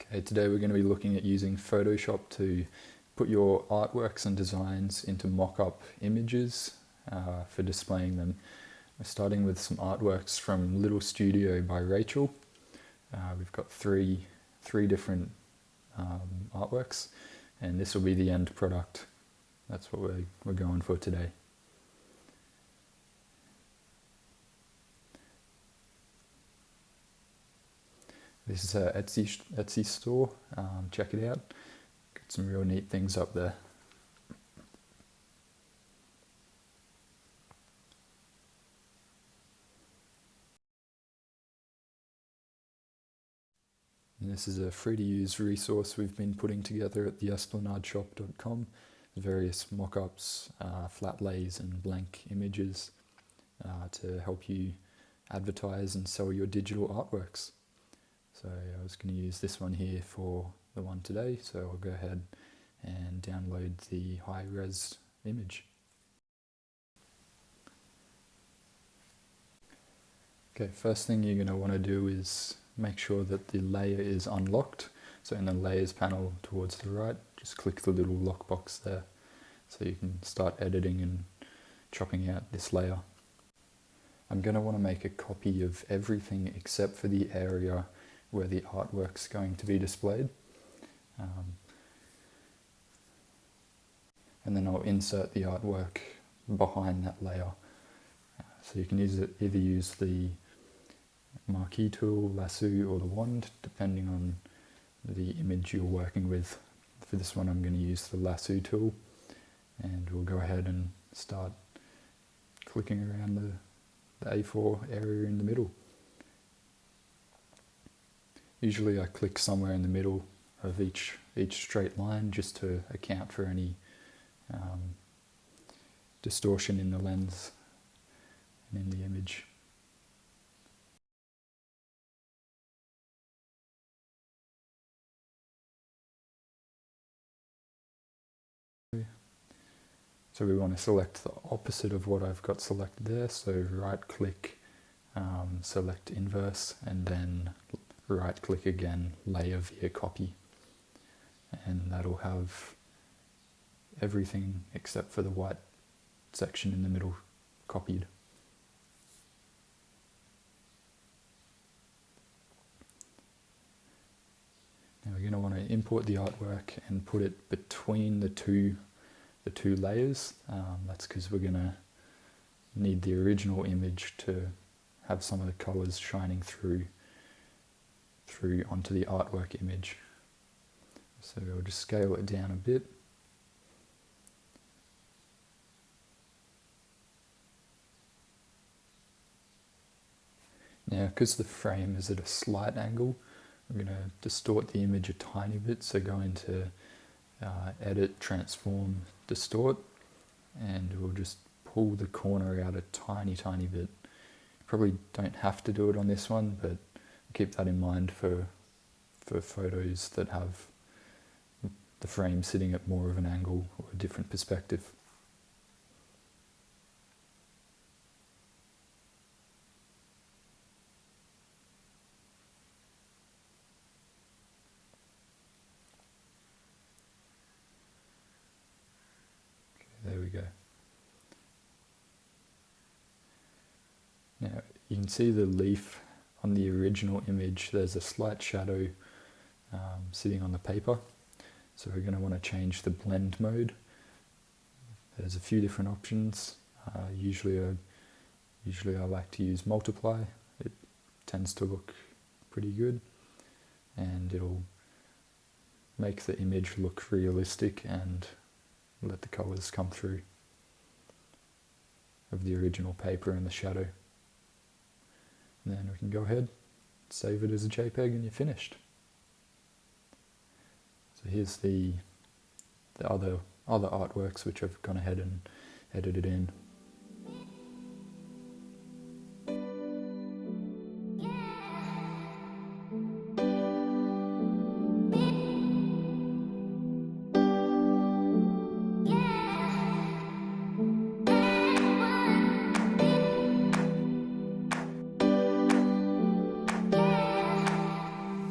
Okay, today we're going to be looking at using Photoshop to put your artworks and designs into mock-up images for displaying them. We're starting with some artworks from Little Studio by Rachel. We've got three different artworks, and this will be the end product. That's what we're going for today. This is an Etsy store. Check it out. Got some real neat things up there. And this is a free-to-use resource we've been putting together at theesplanadeshop.com. Various mock-ups, flat lays and blank images to help you advertise and sell your digital artworks. So I was going to use this one here for the one today, so I'll go ahead and download the high-res image. Okay, first thing you're going to want to do is make sure that the layer is unlocked. So in the layers panel towards the right, just click the little lockbox there so you can start editing and chopping out this layer. I'm going to want to make a copy of everything except for the area where the artwork's going to be displayed. And then I'll insert the artwork behind that layer. So you can either use the marquee tool, lasso, or the wand, depending on the image you're working with. For this one I'm going to use the lasso tool, and we'll go ahead and start clicking around the A4 area in the middle. Usually I click somewhere in the middle of each straight line just to account for any distortion in the lens and in the image. So we want to select the opposite of what I've got selected there, so right click, select inverse, and then right click again, layer via copy, and that'll have everything except for the white section in the middle copied. Now we're going to want to import the artwork and put it between the two layers. That's because we're going to need the original image to have some of the colors shining through onto the artwork image. So we'll just scale it down a bit. Now, because the frame is at a slight angle, I'm going to distort the image a tiny bit, so go into Edit, Transform, Distort, and we'll just pull the corner out a tiny bit. You probably don't have to do it on this one, but keep that in mind for photos that have the frame sitting at more of an angle or a different perspective. There we go. Now you can see the leaf on the original image. There's a slight shadow sitting on the paper, so we're going to want to change the blend mode. There's a few different options. Usually I like to use multiply. It tends to look pretty good, and it'll make the image look realistic and let the colours come through of the original paper and the shadow. And then we can go ahead, save it as a JPEG, and you're finished. So here's the other artworks which I've gone ahead and edited in.